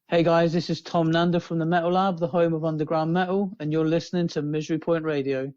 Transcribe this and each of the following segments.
Hey guys, this is Tom Nando from the Metal Lab, the home of underground metal, and you're listening to Misery Point Radio.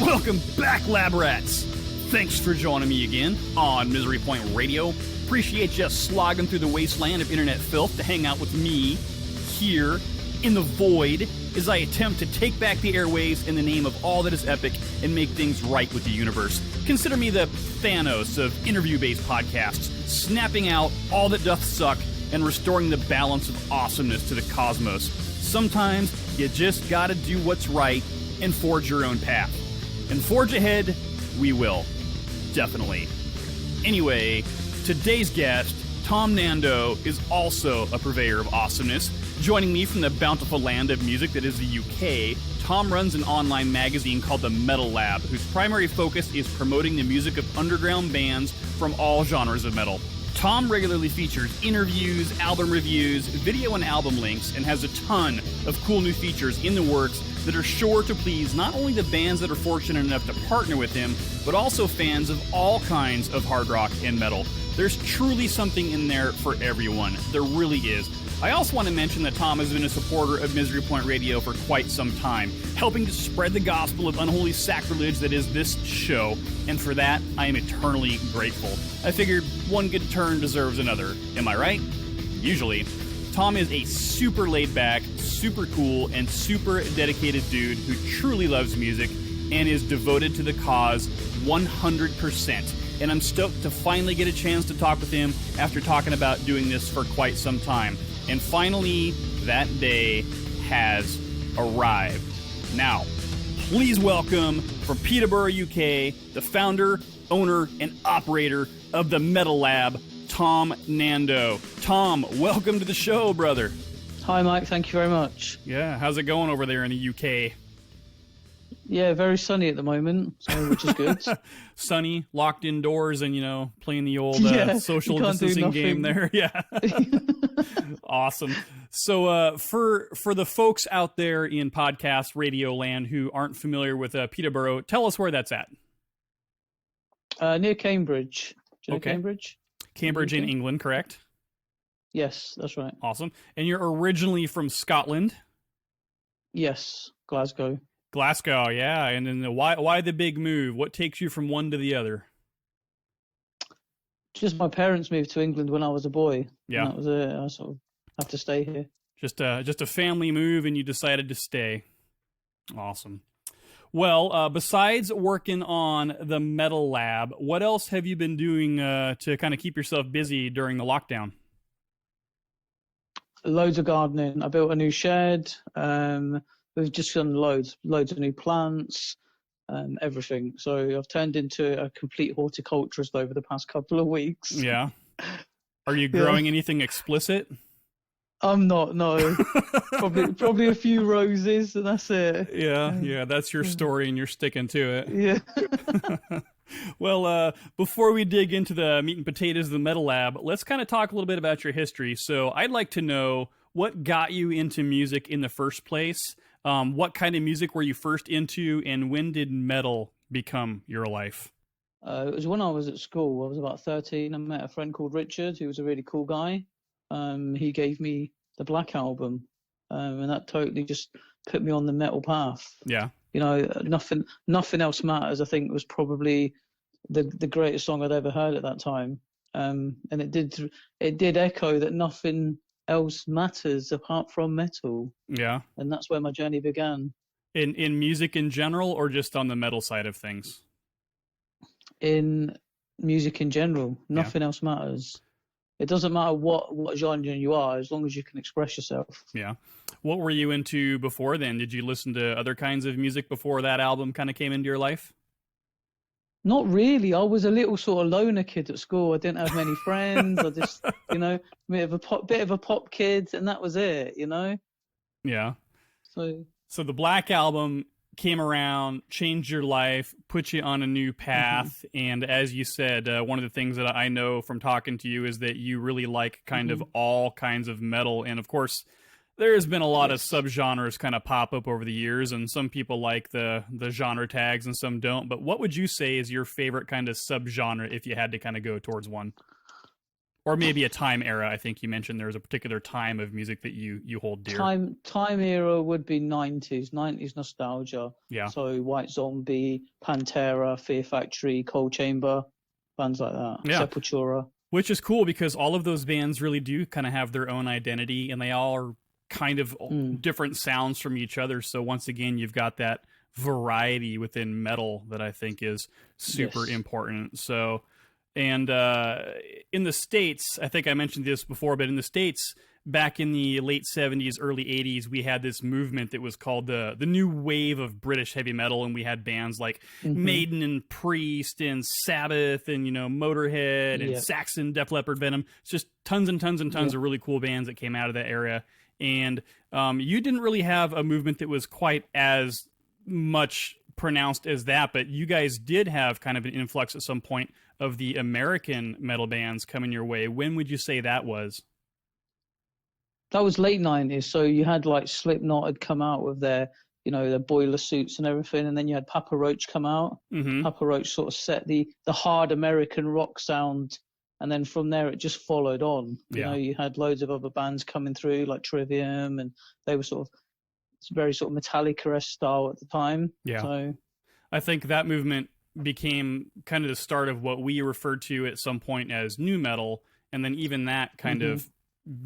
Welcome back, Lab Rats. Thanks for joining me again on Misery Point Radio. Appreciate you slogging through the wasteland of internet filth to hang out with me here in the void as I attempt to take back the airwaves in the name of all that is epic and make things right with the universe. Consider me the Thanos of interview-based podcasts, snapping out all that doth suck and restoring the balance of awesomeness to the cosmos. Sometimes you just gotta do what's right and forge your own path. And forge ahead, we will. Definitely. Anyway, today's guest, Tom Nando, is also a purveyor of awesomeness. Joining me from the bountiful land of music that is the UK, Tom runs an online magazine called The Metal Lab, whose primary focus is promoting the music of underground bands from all genres of metal. Tom regularly features interviews, album reviews, video and album links, and has a ton of cool new features in the works that are sure to please not only the bands that are fortunate enough to partner with him, but also fans of all kinds of hard rock and metal. There's truly something in there for everyone. There really is. I also want to mention that Tom has been a supporter of Misery Point Radio for quite some time, helping to spread the gospel of unholy sacrilege that is this show, and for that, I am eternally grateful. I figured one good turn deserves another. Am I right? Usually. Tom is a super laid-back, super cool, and super dedicated dude who truly loves music and is devoted to the cause 100%. And I'm stoked to finally get a chance to talk with him after talking about doing this for quite some time. And finally, that day has arrived. Now, please welcome from Peterborough, UK, the founder, owner, and operator of the Metal Lab, Tom Nando. Tom, welcome to the show, brother. Hi Mike, thank you very much. Yeah, how's it going over there in the UK? Yeah, very sunny at the moment, so which is good. Sunny, locked indoors, and playing the old social you can't do distancing game nothing. there. Yeah, awesome. So for the folks out there in podcast radio land who aren't familiar with Peterborough, tell us where that's at. Near Cambridge. Do you know Okay. Cambridge? Cambridge in Okay. England, correct? Yes, that's right. Awesome. And you're originally from Scotland. Yes, Glasgow. Glasgow, yeah. And then why the big move? What takes you from one to the other? Just my parents moved to England when I was a boy. Yeah. And that was it. I sort of have to stay here. Just a family move, and you decided to stay. Awesome. Well, besides working on the Metal Lab, what else have you been doing to kind of keep yourself busy during the lockdown? Loads of gardening. I built a new shed. We've just done loads of new plants, everything. So I've turned into a complete horticulturist over the past couple of weeks. Yeah. Are you growing anything explicit? I'm not, no. probably a few roses, and that's it. Yeah, that's your story, and you're sticking to it. Yeah. Well, before we dig into the meat and potatoes of the Metal Lab, let's kind of talk a little bit about your history. So I'd like to know what got you into music in the first place. What kind of music were you first into, and when did metal become your life? It was when I was at school. I was about 13. I met a friend called Richard, who was a really cool guy. He gave me the Black Album, and that totally just put me on the metal path. Yeah. Nothing else matters. I think was probably the greatest song I'd ever heard at that time. And it did echo that nothing else matters apart from metal. Yeah. And that's where my journey began. In music in general, or just on the metal side of things? In music in general, nothing else matters. It doesn't matter what genre you are, as long as you can express yourself. Yeah. What were you into before then? Did you listen to other kinds of music before that album kind of came into your life? Not really. I was a little sort of loner kid at school. I didn't have many friends. I just, bit of a pop kid, and that was it. Yeah. So So the Black Album came around, changed your life, put you on a new path, and as you said, one of the things that I know from talking to you is that you really like kind of all kinds of metal, and of course, there's been a lot of subgenres kind of pop up over the years, and some people like the genre tags and some don't. But what would you say is your favorite kind of subgenre if you had to kind of go towards one? Or maybe a time era. I think you mentioned there's a particular time of music that you hold dear. Time era would be 90s nostalgia. Yeah. So White Zombie, Pantera, Fear Factory, Cold Chamber, bands like that. Yeah. Sepultura. Which is cool because all of those bands really do kind of have their own identity, and they all are kind of different sounds from each other. So once again, you've got that variety within metal that I think is super important. So, and in the States, I think I mentioned this before, but in the States, back in the late 70s, early 80s, we had this movement that was called the new wave of British heavy metal, and we had bands like Maiden and Priest and Sabbath and, you know, Motorhead and Saxon, Def Leppard, Venom. It's just tons and tons and tons of really cool bands that came out of that era. And you didn't really have a movement that was quite as much pronounced as that, but you guys did have kind of an influx at some point of the American metal bands coming your way. When would you say that was? That was late 90s. So you had like Slipknot had come out with their, you know, their boiler suits and everything. And then you had Papa Roach come out. Papa Roach sort of set the hard American rock sound. And then from there, it just followed on. You know, you had loads of other bands coming through, like Trivium, and they were sort of very sort of Metallica-esque style at the time. Yeah. So I think that movement became kind of the start of what we referred to at some point as nu metal. And then even that kind of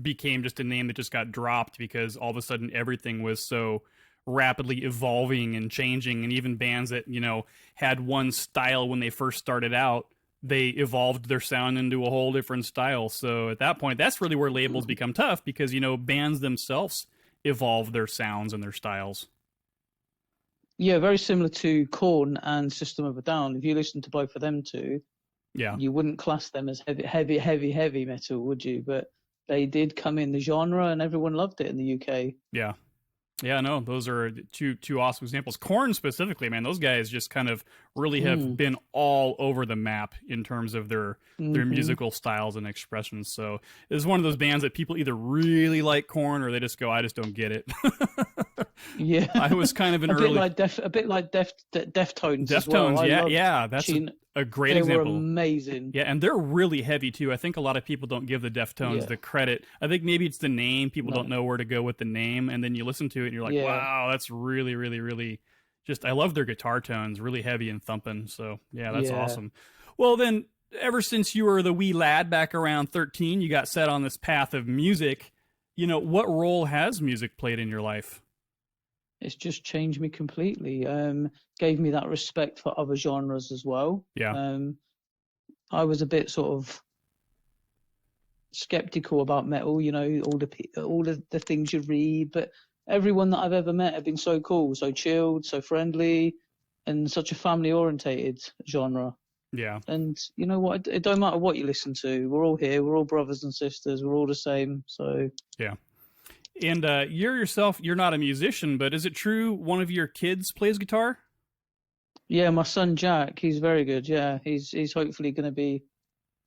became just a name that just got dropped because all of a sudden everything was so rapidly evolving and changing. And even bands that, you know, had one style when they first started out, they evolved their sound into a whole different style. So at that point, that's really where labels become tough because, you know, bands themselves evolve their sounds and their styles. Yeah, very similar to Korn and System of a Down. If you listen to both of them two, you wouldn't class them as heavy metal, would you? But they did come in the genre and everyone loved it in the UK. Yeah. Yeah, no, those are two awesome examples. Korn specifically, man, those guys just kind of really have been all over the map in terms of their musical styles and expressions. So it's one of those bands that people either really like Korn or they just go, I just don't get it. Yeah, I was kind of an a bit like Deftones. Deftones, yeah, that's a great example. They were amazing. Yeah, and they're really heavy too. I think a lot of people don't give the Deftones the credit. I think maybe it's the name. People don't know where to go with the name, and then you listen to it and you're like, wow, that's really, really, really just, I love their guitar tones, really heavy and thumping. So yeah, that's awesome. Well then, ever since you were the wee lad back around 13, you got set on this path of music. You know, what role has music played in your life? It's just changed me completely. Gave me that respect for other genres as well. Yeah. I was a bit sort of skeptical about metal, you know, all of the things you read, but everyone that I've ever met have been so cool, so chilled, so friendly, and such a family-orientated genre. Yeah. And you know what? It don't matter what you listen to. We're all here. We're all brothers and sisters. We're all the same. So yeah. And you're not a musician, but is it true one of your kids plays guitar? Yeah, my son Jack, he's very good. Yeah, he's hopefully going to be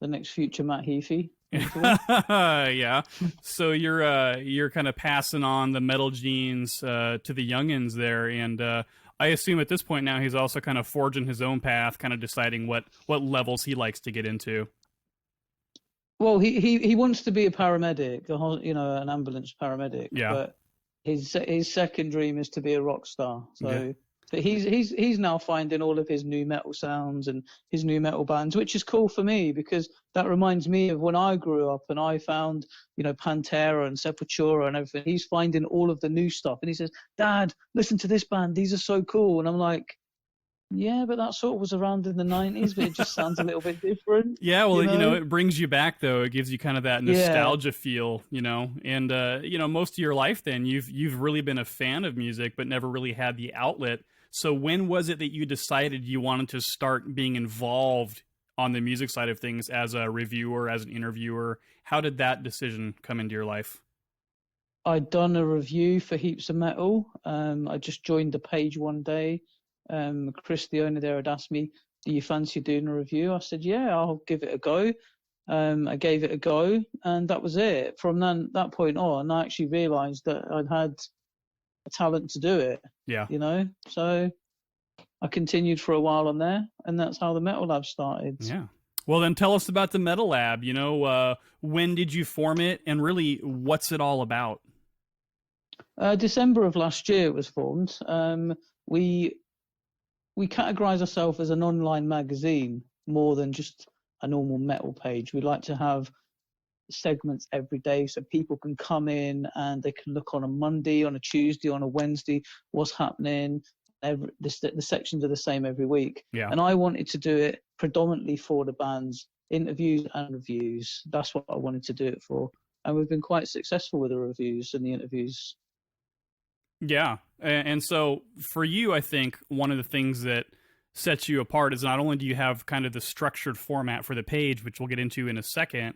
the next future Matt Heafy. Yeah. So you're kind of passing on the metal genes to the youngins there, and I assume at this point now he's also kind of forging his own path, kind of deciding what levels he likes to get into. Well, he wants to be a paramedic, you know, an ambulance paramedic. Yeah. But his second dream is to be a rock star. So but he's now finding all of his new metal sounds and his new metal bands, which is cool for me because that reminds me of when I grew up and I found, you know, Pantera and Sepultura and everything. He's finding all of the new stuff and he says, Dad, listen to this band. These are so cool. And I'm like, yeah, but that sort of was around in the 90s, but it just sounds a little bit different. Yeah, well, you know, it brings you back, though. It gives you kind of that nostalgia feel, you know. And, you know, most of your life then, you've really been a fan of music, but never really had the outlet. So when was it that you decided you wanted to start being involved on the music side of things as a reviewer, as an interviewer? How did that decision come into your life? I'd done a review for Heaps of Metal. I just joined the page one day. Chris, the owner there, had asked me, "Do you fancy doing a review?" I said, "Yeah, I'll give it a go." I gave it a go, and that was it. From that point on, I actually realised that I'd had a talent to do it. Yeah. So I continued for a while on there, and that's how the Metal Lab started. Yeah. Well, then tell us about the Metal Lab. When did you form it, and really, what's it all about? December of last year it was formed. We categorize ourselves as an online magazine more than just a normal metal page. We like to have segments every day so people can come in and they can look on a Monday, on a Tuesday, on a Wednesday, what's happening. The sections are the same every week. Yeah. And I wanted to do it predominantly for the bands, interviews and reviews. That's what I wanted to do it for. And we've been quite successful with the reviews and the interviews. Yeah. And so for you, I think one of the things that sets you apart is not only do you have kind of the structured format for the page, which we'll get into in a second,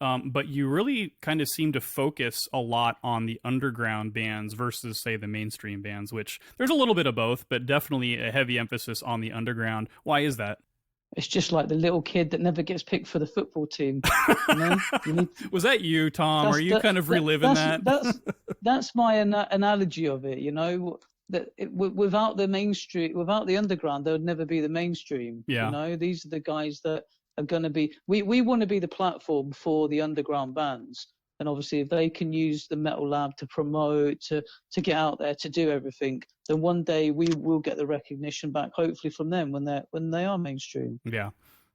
but you really kind of seem to focus a lot on the underground bands versus, say, the mainstream bands, which there's a little bit of both, but definitely a heavy emphasis on the underground. Why is that? It's just like the little kid that never gets picked for the football team. Was that you, Tom? Are you kind of reliving that? That's my analogy of it. Without the mainstream, without the underground, there would never be the mainstream. Yeah. These are the guys that are going to be. We want to be the platform for the underground bands. And obviously, if they can use the Metal Lab to promote, to get out there, to do everything, then one day we will get the recognition back, hopefully from them when they are mainstream. Yeah,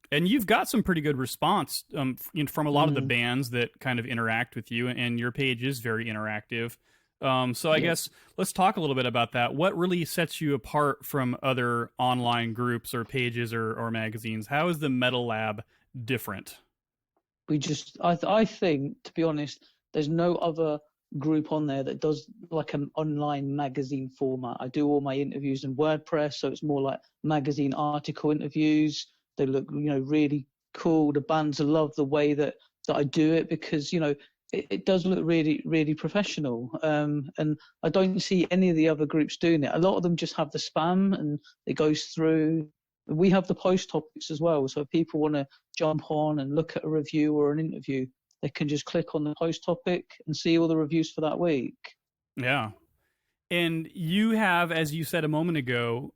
and you've got some pretty good response from a lot of the bands that kind of interact with you, and your page is very interactive. So I guess let's talk a little bit about that. What really sets you apart from other online groups or pages or magazines? How is the Metal Lab different? I think, to be honest, there's no other group on there that does like an online magazine format. I do all my interviews in WordPress, so it's more like magazine article interviews. They look, really cool. The bands love the way that I do it because, it does look really, really professional. And I don't see any of the other groups doing it. A lot of them just have the spam and it goes through. We have the post topics as well. So if people want to jump on and look at a review or an interview, they can just click on the post topic and see all the reviews for that week. Yeah. And you have, as you said a moment ago,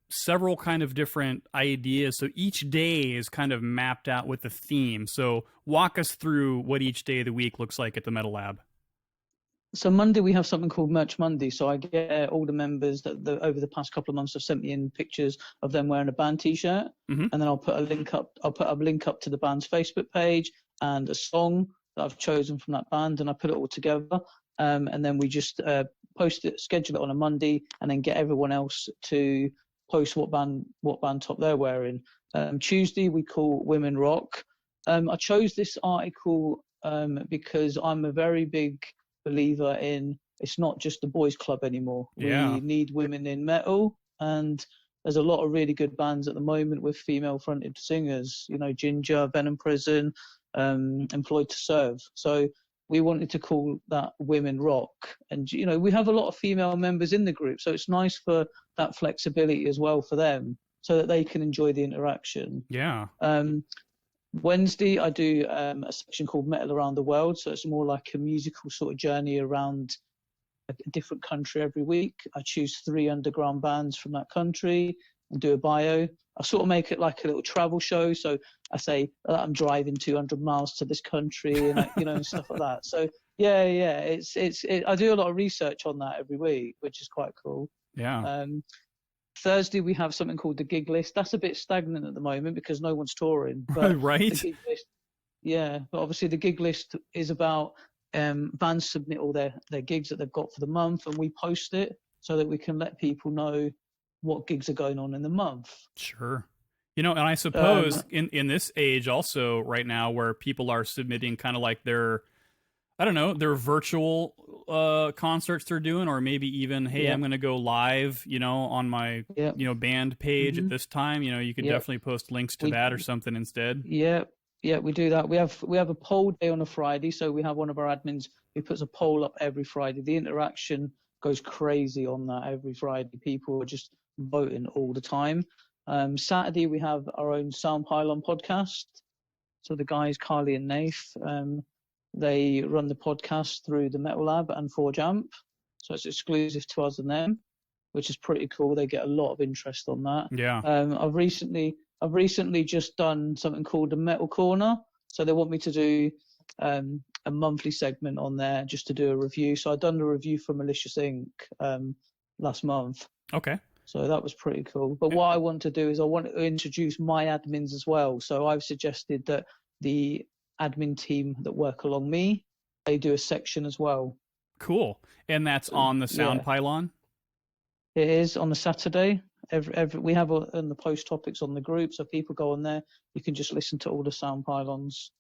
several kind of different ideas. So each day is kind of mapped out with a theme. So walk us through what each day of the week looks like at the Metal Lab. So Monday we have something called Merch Monday. So I get all the members that over the past couple of months have sent me in pictures of them wearing a band T-shirt, and then I'll put a link up. I'll put a link up to the band's Facebook page and a song that I've chosen from that band, and I put it all together. And then we just post it, schedule it on a Monday, and then get everyone else to post what band top they're wearing. Tuesday we call Women Rock. I chose this article because I'm a very big believer in it's not just the boys club anymore. Yeah. We need women in metal, and there's a lot of really good bands at the moment with female fronted singers, Ginger, Venom Prison, Employed to Serve. So we wanted to call that Women Rock, and we have a lot of female members in the group, so it's nice for that flexibility as well for them so that they can enjoy the interaction. Yeah. Wednesday, I do a section called Metal Around the World. So it's more like a musical sort of journey around a different country every week. I choose 3 underground bands from that country and do a bio. I sort of make it like a little travel show. So I say I'm driving 200 miles to this country and, and stuff like that. So yeah. I do a lot of research on that every week, which is quite cool. Yeah. Thursday, we have something called the gig list. That's a bit stagnant at the moment because no one's touring. But right. The gig list, but obviously the gig list is about bands submit all their gigs that they've got for the month, and we post it so that we can let people know what gigs are going on in the month. Sure. And I suppose in this age also right now where people are submitting kind of like their virtual concerts they're doing, or maybe even, hey, I'm going to go live, on my, band page at this time. You could definitely post links to that or something instead. Yeah. Yeah, we do that. We have a poll day on a Friday, so we have one of our admins who puts a poll up every Friday. The interaction goes crazy on that every Friday. People are just voting all the time. Saturday we have our own Sound Pylon podcast. So the guys Carly and Nath, they run the podcast through the Metal Lab and Forge Amp, so it's exclusive to us and them, which is pretty cool. They get a lot of interest on that. Yeah. I've recently just done something called the Metal Corner. So they want me to do a monthly segment on there just to do a review. So I've done a review for Malicious Inc. Last month. Okay. So that was pretty cool. But what I want to do is I want to introduce my admins as well. So I've suggested that the admin team that work along me, they do a section as well. Cool. And that's on the Sound Pylon? It is on a Saturday. We have on the post topics on the group, so people go on there. You can just listen to all the Sound Pylons.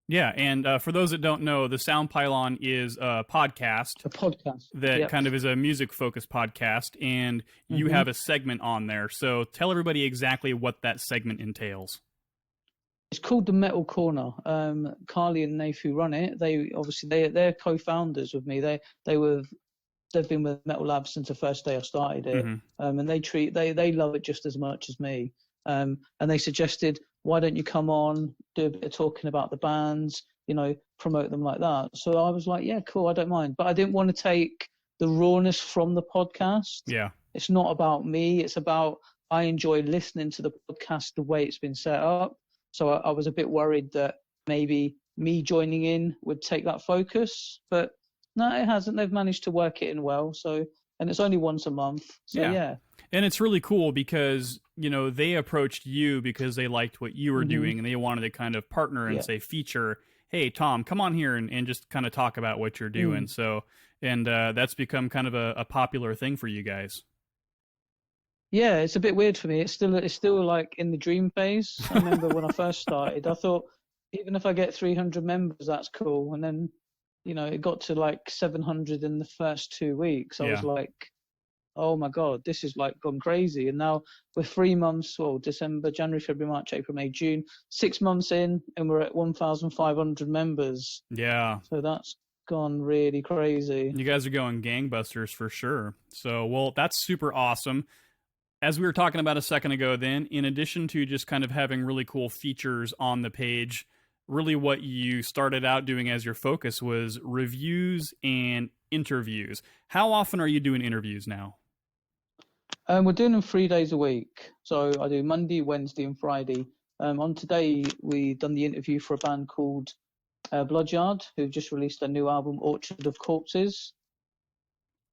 Yeah, and for those that don't know, the Sound Pylon is a podcast. A podcast. That kind of is a music-focused podcast, and you have a segment on there. So tell everybody exactly what that segment entails. It's called the Metal Corner. Carly and Nath, who run it, they're co-founders with me. They've been with Metal Lab since the first day I started it, and they love it just as much as me. And they suggested, why don't you come on, do a bit of talking about the bands, promote them like that. So I was like, yeah, cool, I don't mind. But I didn't want to take the rawness from the podcast. Yeah. It's not about me. It's about, I enjoy listening to the podcast the way it's been set up. So I was a bit worried that maybe me joining in would take that focus. But no, it hasn't. They've managed to work it in well. And it's only once a month. So yeah. And it's really cool because, they approached you because they liked what you were doing and they wanted to kind of partner and say, feature, hey, Tom, come on here and just kind of talk about what you're doing. So, and that's become kind of a popular thing for you guys. Yeah, it's a bit weird for me. It's still like in the dream phase. I remember when I first started, I thought, even if I get 300 members, that's cool. And then, it got to like 700 in the first 2 weeks. I was like, oh my God, this is like gone crazy. And now we're 3 months, December, January, February, March, April, May, June, 6 months in, and we're at 1,500 members. Yeah. So that's gone really crazy. You guys are going gangbusters for sure. So, well, that's super awesome. As we were talking about a second ago, then, in addition to just kind of having really cool features on the page, really what you started out doing as your focus was reviews and interviews. How often are you doing interviews now? We're doing them 3 days a week. So I do Monday, Wednesday, and Friday. On today, we done the interview for a band called Bloodyard, who've just released a new album, Orchard of Corpses.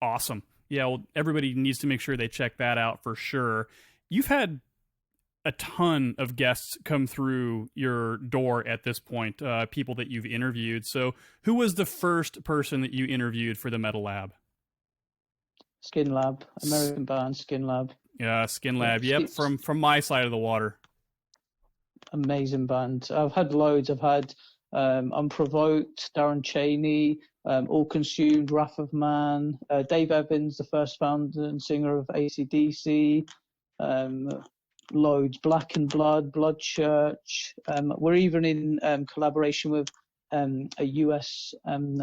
Awesome. Yeah, well, everybody needs to make sure they check that out for sure. You've had a ton of guests come through your door at this point, people that you've interviewed. So who was the first person that you interviewed for the Metal Lab? Skin Lab, American band, Skin Lab. Yeah, Skin Lab. Yep, from my side of the water. Amazing band. I've had loads. I've had Unprovoked, Darren Cheney, All Consumed, Wrath of Man, Dave Evans, the first founder and singer of AC/DC, loads, Black and Blood, Blood Church. We're even in collaboration with a US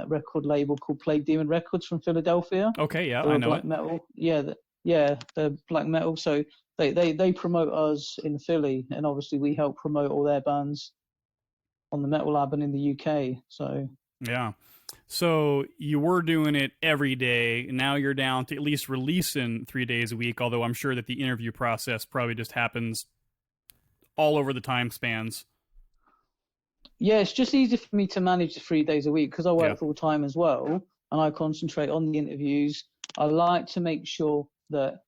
record label called Plague Demon Records from Philadelphia. Okay, yeah, I know black it. Metal. The black metal. So they promote us in Philly, and obviously we help promote all their bands on the Metal Lab and in the UK. So yeah. So you were doing it every day. Now you're down to at least releasing 3 days a week, although I'm sure that the interview process probably just happens all over the time spans. Yeah, it's just easy for me to manage the 3 days a week because I work full time as well, and I concentrate on the interviews. I like to make sure that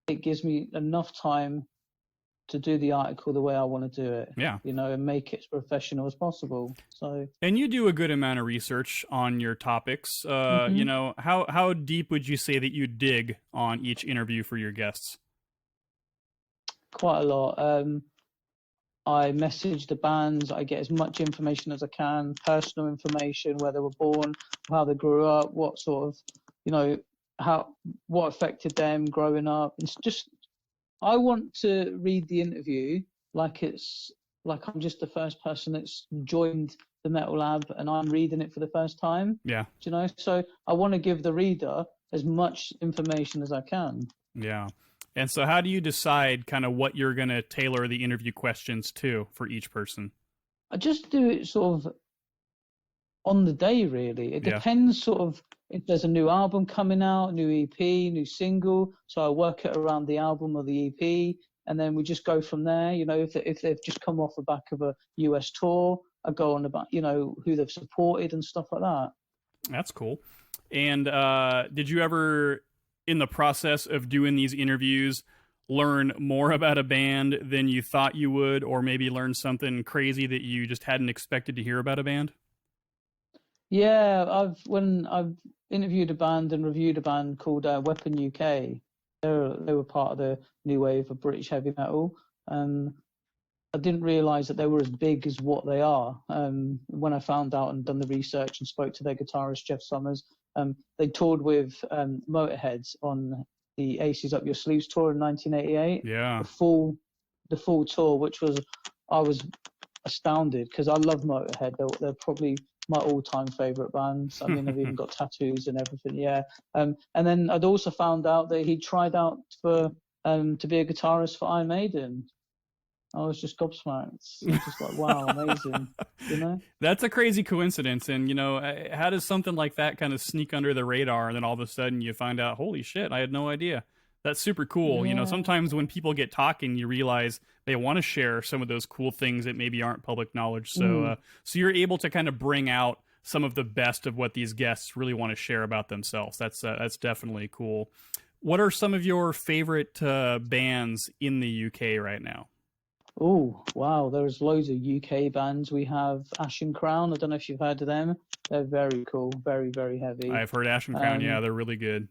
it gives me enough time to do the article the way I want to do it. Yeah. And make it as professional as possible. So. And you do a good amount of research on your topics. How deep would you say that you dig on each interview for your guests? Quite a lot. I message the bands. I get as much information as I can, personal information, where they were born, how they grew up, what sort of, what affected them growing up. It's just, I want to read the interview like it's like I'm just the first person that's joined the Metal Lab and I'm reading it for the first time. Yeah. Do you know? So I want to give the reader as much information as I can. Yeah. And so how do you decide kind of what you're going to tailor the interview questions to for each person? I just do it sort of on the day, really. It depends sort of if there's a new album coming out, new EP, new single. So I work it around the album or the EP, and then we just go from there. You know, if they've just come off the back of a US tour, I go on about, you know, who they've supported and stuff like that. That's cool. And did you ever, in the process of doing these interviews, learn more about a band than you thought you would, or maybe learn something crazy that you just hadn't expected to hear about a band? Yeah, when I've interviewed a band and reviewed a band called Weapon UK. They were part of the new wave of British heavy metal. I didn't realise that they were as big as what they are. When I found out and done the research and spoke to their guitarist Jeff Summers, they toured with Motorhead on the Aces Up Your Sleeves tour in 1988. Yeah, the full tour, I was astounded because I love Motorhead. They're probably my all-time favourite bands. I mean, I've even got tattoos and everything. Yeah. And then I'd also found out that he tried out for to be a guitarist for Iron Maiden. I was just gobsmacked. Just like, wow, amazing. You know? That's a crazy coincidence. And, you know, how does something like that kind of sneak under the radar and then all of a sudden you find out, holy shit, I had no idea. That's super cool. Yeah. You know, sometimes when people get talking, you realize they want to share some of those cool things that maybe aren't public knowledge. So, so you're able to kind of bring out some of the best of what these guests really want to share about themselves. That's definitely cool. What are some of your favorite bands in the UK right now? Oh, wow. There's loads of UK bands. We have Ashen Crown. I don't know if you've heard of them. They're very cool. Very, very heavy. I've heard Ashen Crown. Yeah, they're really good.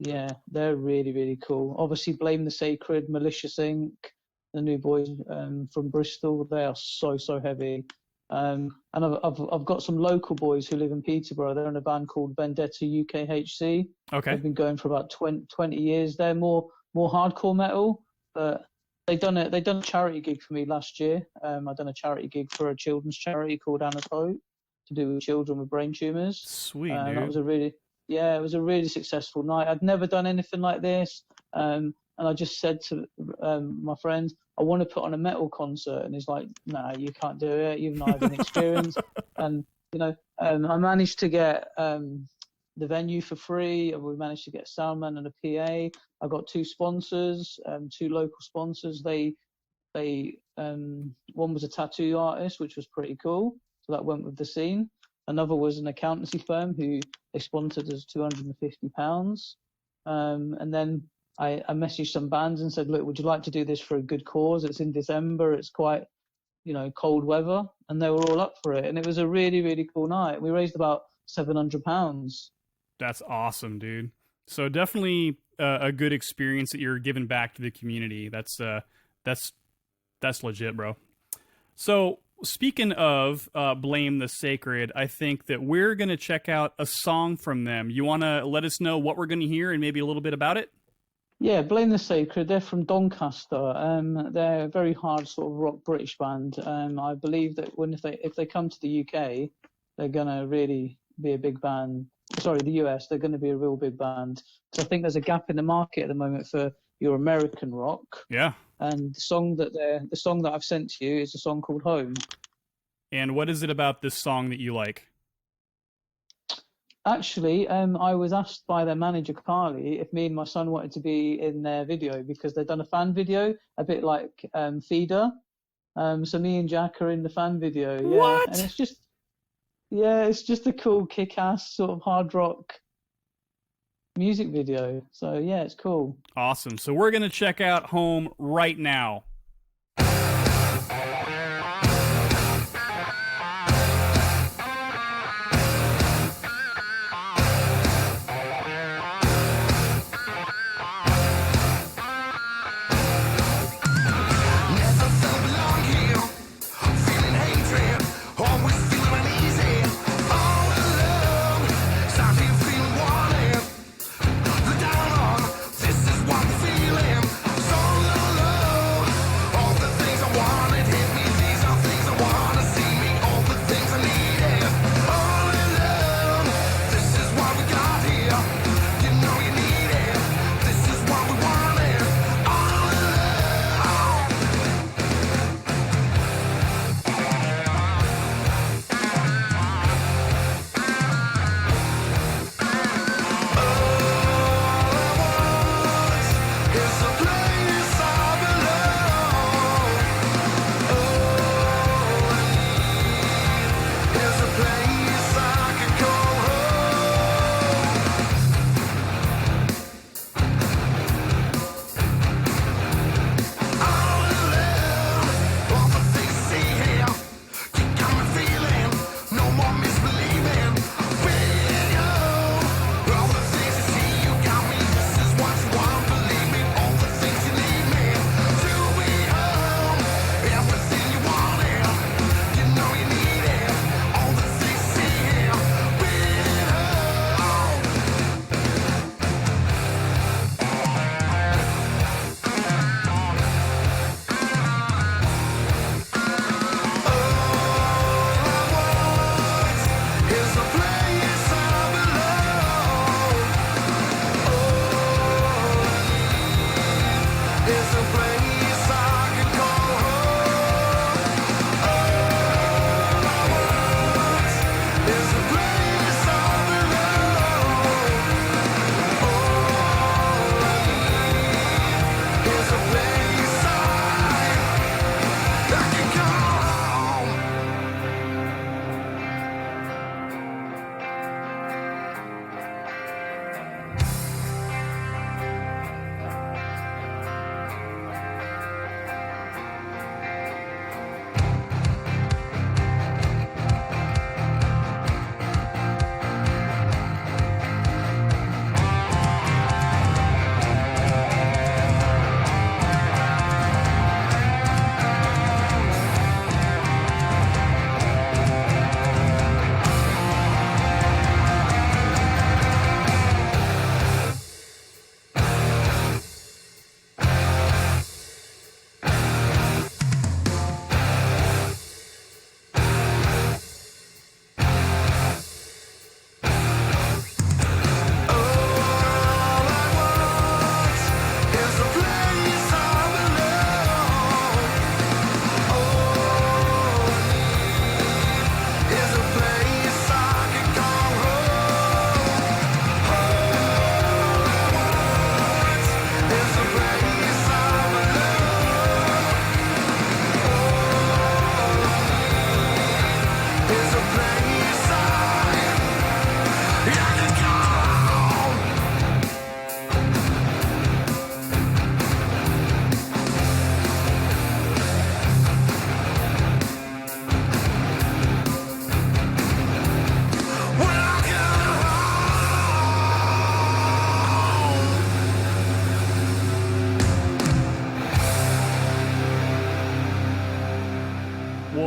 Yeah, they're really, really cool. Obviously, Blame the Sacred, Malicious Inc., the new boys from Bristol. They are so, so heavy. And I've got some local boys who live in Peterborough. They're in a band called Vendetta UKHC. Okay. They've been going for about 20 years. They're more hardcore metal, but they've done a charity gig for me last year. I've done a charity gig for a children's charity called Anna's Hope to do with children with brain tumours. Sweet, dude. That was it was a really successful night. I'd never done anything like this. And I just said to my friend, I want to put on a metal concert. And he's like, no, you can't do it. You've not had an experience. And, you know, I managed to get the venue for free. And we managed to get a soundman and a PA. I got two sponsors, two local sponsors. They one was a tattoo artist, which was pretty cool. So that went with the scene. Another was an accountancy firm who they sponsored us £250. And then I messaged some bands and said, look, would you like to do this for a good cause? It's in December. It's quite, you know, cold weather. And they were all up for it. And it was a really, really cool night. We raised about £700. That's awesome, dude. So definitely a good experience that you're giving back to the community. That's legit, bro. So speaking of Blame the Sacred, I think that we're going to check out a song from them. You want to let us know what we're going to hear and maybe a little bit about it? Yeah, Blame the Sacred. They're from Doncaster. They're a very hard sort of rock British band. I believe that if they come to the UK, they're going to really be a big band. Sorry, the US, they're going to be a real big band. So I think there's a gap in the market at the moment for your American rock. Yeah. And the song that I've sent to you is a song called Home. And what is it about this song that you like? Actually, I was asked by their manager, Carly, if me and my son wanted to be in their video because they've done a fan video, a bit like Feeder. So me and Jack are in the fan video. Yeah. What? And it's just a cool kick-ass sort of hard rock music video. So, yeah, it's cool. Awesome. So we're going to check out Home right now.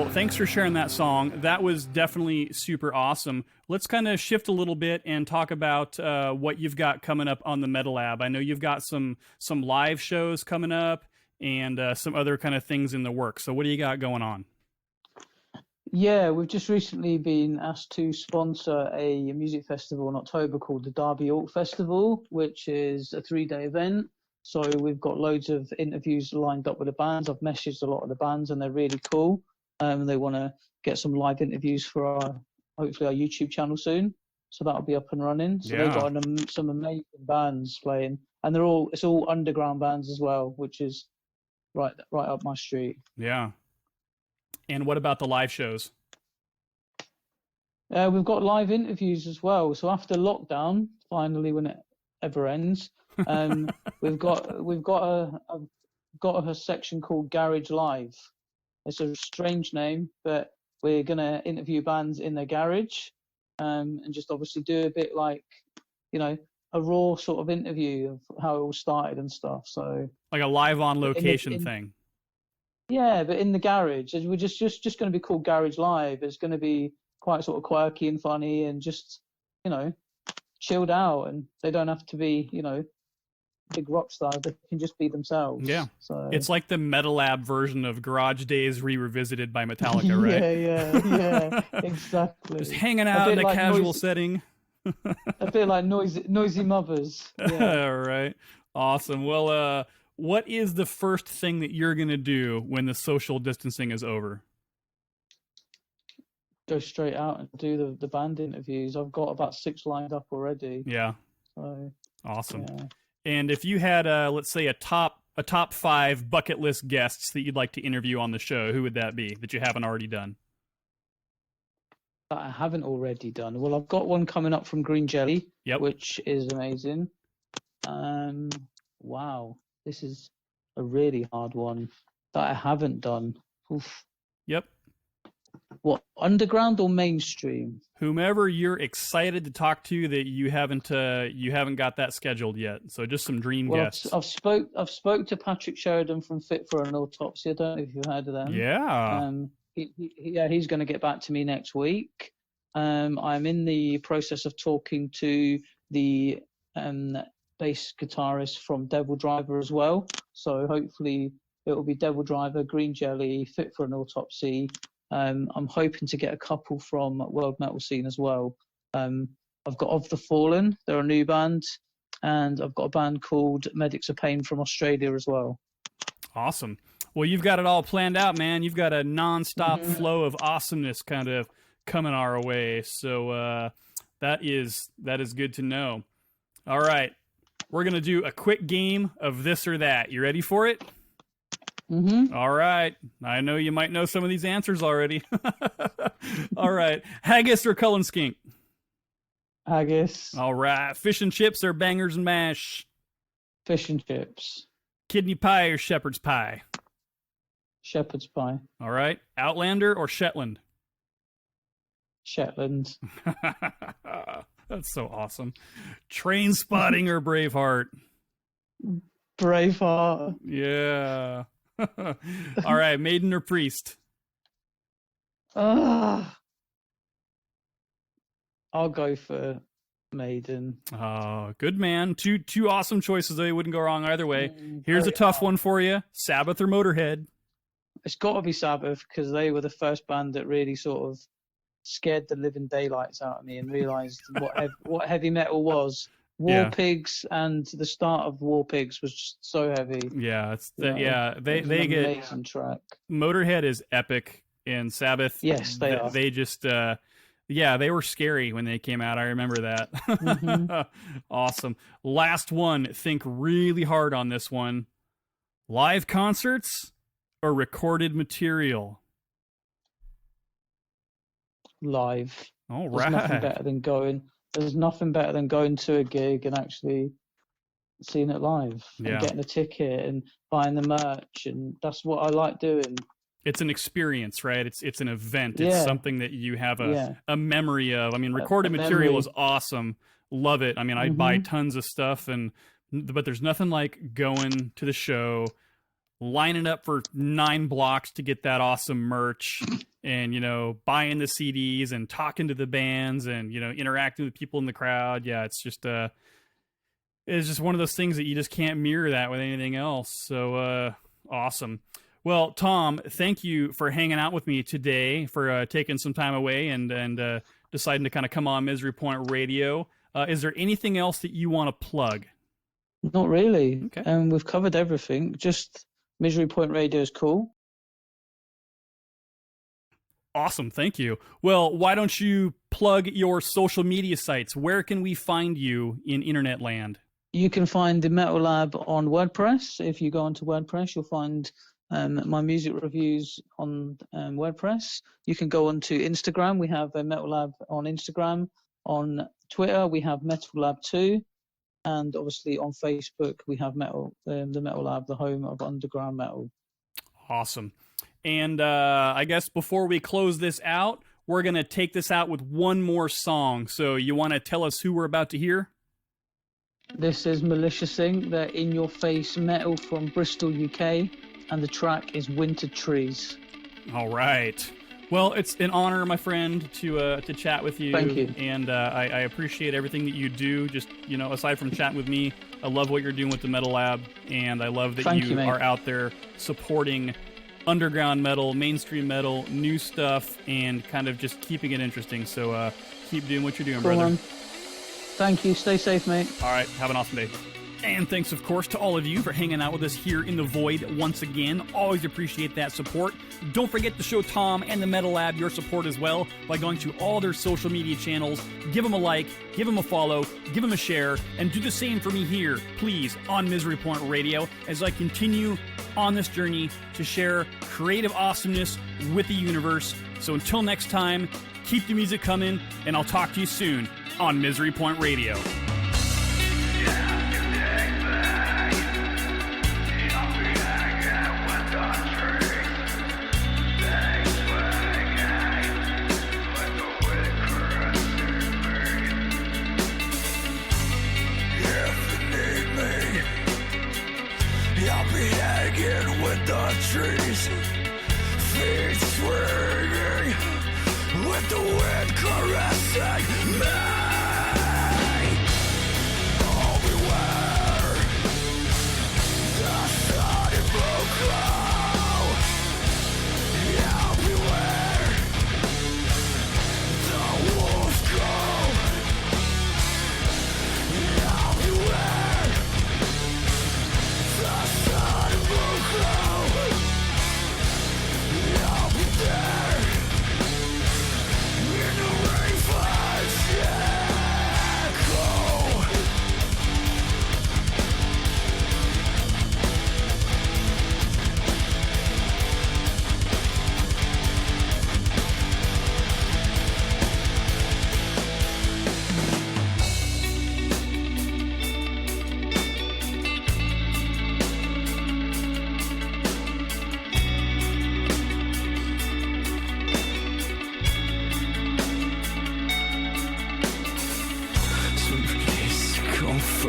Well, thanks for sharing that song. That was definitely super awesome. Let's kind of shift a little bit and talk about what you've got coming up on the Metal Lab. I know you've got some live shows coming up and some other kind of things in the works. So what do you got going on? Yeah, we've just recently been asked to sponsor a music festival in October called the Derby Alt Festival, which is a 3-day event. So we've got loads of interviews lined up with the bands. I've messaged a lot of the bands and they're really cool. They want to get some live interviews for hopefully our YouTube channel soon. So that'll be up and running. So they've got some amazing bands playing, and it's all underground bands as well, which is right up my street. Yeah. And what about the live shows? We've got live interviews as well. So after lockdown, finally, when it ever ends, we've got a section called Garage Live. It's a strange name, but we're gonna interview bands in their garage, and just obviously do a bit like, a raw sort of interview of how it all started and stuff. So like a live on location thing. Yeah, but in the garage. We're just going to be called Garage Live. It's going to be quite sort of quirky and funny and just, chilled out. And they don't have to be, big rock stars. They can just be themselves. Yeah. So it's like the Metal Lab version of Garage Days revisited by Metallica, right? Yeah, exactly. Just hanging out in a like casual setting. A bit like noisy mothers. Yeah. All right. Awesome. Well, what is the first thing that you're going to do when the social distancing is over? Go straight out and do the band interviews. I've got about 6 lined up already. Yeah. So, awesome. Yeah. And if you had, let's say, a top 5 bucket list guests that you'd like to interview on the show, who would that be that you haven't already done? That I haven't already done. Well, I've got one coming up from Green Jelly, which is amazing. Wow. This is a really hard one that I haven't done. Oof. Yep. What, underground or mainstream? Whomever you're excited to talk to that you haven't got that scheduled yet. So just some dream guests. I've spoke to Patrick Sheridan from Fit for an Autopsy. I don't know if you've heard of them. Yeah. He's going to get back to me next week. I'm in the process of talking to the bass guitarist from Devil Driver as well. So hopefully it will be Devil Driver, Green Jelly, Fit for an Autopsy. I'm hoping to get a couple from World Metal Scene as well. I've got Of the Fallen, they're a new band, and I've got a band called Medics of Pain from Australia as well. Awesome. Well, you've got it all planned out, man. You've got a non-stop flow of awesomeness kind of coming our way. So that is good to know. All right. We're going to do a quick game of this or that. You ready for it? Mm-hmm. All right. I know you might know some of these answers already. All right. Haggis or Cullen Skink? Haggis. All right. Fish and chips or bangers and mash? Fish and chips. Kidney pie or shepherd's pie? Shepherd's pie. All right. Outlander or Shetland? Shetland. That's so awesome. Train Spotting or Braveheart? Braveheart. Yeah. All right. Maiden or Priest? I'll go for Maiden. Oh, good man. Two awesome choices. They wouldn't go wrong either way. Here's a tough one for you. Sabbath or Motorhead? It's got to be Sabbath because they were the first band that really sort of scared the living daylights out of me and realized what heavy metal was. War Pigs and the start of War Pigs was just so heavy. Yeah, they get amazing track. Motorhead is epic, and Sabbath. Yes, they are. They just they were scary when they came out. I remember that. Awesome. Last one. Think really hard on this one. Live concerts or recorded material? Live. All right. There's nothing better than going to a gig and actually seeing it live and getting a ticket and buying the merch, and that's what I like doing. It's an experience, right? It's an event. It's something that you have a memory of. I mean, recorded material is awesome. Love it. I mean, I buy tons of stuff, but there's nothing like going to the show, lining up for 9 blocks to get that awesome merch and, buying the CDs and talking to the bands and, interacting with people in the crowd. Yeah, it's just one of those things that you just can't mirror that with anything else. So awesome. Well, Tom, thank you for hanging out with me today, for taking some time away and deciding to kind of come on Misery Point Radio. Is there anything else that you want to plug? Not really. Okay. We've covered everything. Just Misery Point Radio is cool. Awesome. Thank you. Well, why don't you plug your social media sites? Where can we find you in internet land? You can find the Metal Lab on WordPress. If you go onto WordPress, you'll find my music reviews on WordPress. You can go onto Instagram. We have a Metal Lab on Instagram. On Twitter, we have Metal Lab 2. And obviously on Facebook, we have the Metal Lab, the home of underground metal. Awesome. And I guess before we close this out, we're going to take this out with one more song. So you want to tell us who we're about to hear? This is Malicious Inc. They're In Your Face metal from Bristol, UK. And the track is Winter Trees. All right. Well, it's an honor, my friend, to chat with you. Thank you. And I appreciate everything that you do. Just, aside from chatting with me, I love what you're doing with the Metal Lab. And I love that you are out there supporting underground metal, mainstream metal, new stuff, and kind of just keeping it interesting. So keep doing what you're doing, brother. On. Thank you. Stay safe, mate. All right. Have an awesome day. And thanks, of course, to all of you for hanging out with us here in the Void once again. Always appreciate that support. Don't forget to show Tom and the Metal Lab your support as well by going to all their social media channels. Give them a like, give them a follow, give them a share, and do the same for me here, please, on Misery Point Radio as I continue on this journey to share creative awesomeness with the universe. So until next time, keep the music coming, and I'll talk to you soon on Misery Point Radio. Trees, feet swinging with the wind caressing me. Oh, beware the sun in blue glow. Yeah, beware the wolves go. Yeah, beware the sun in blue glow.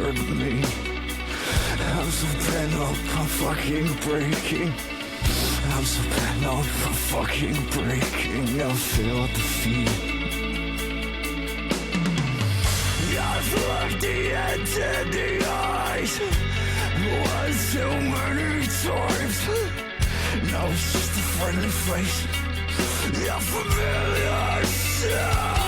Me. I'm so bent up on fucking breaking. I'm so bent up on fucking breaking. I feel defeat. I've looked the end in the eyes once too many times. Now it's just a friendly face. A familiar sound.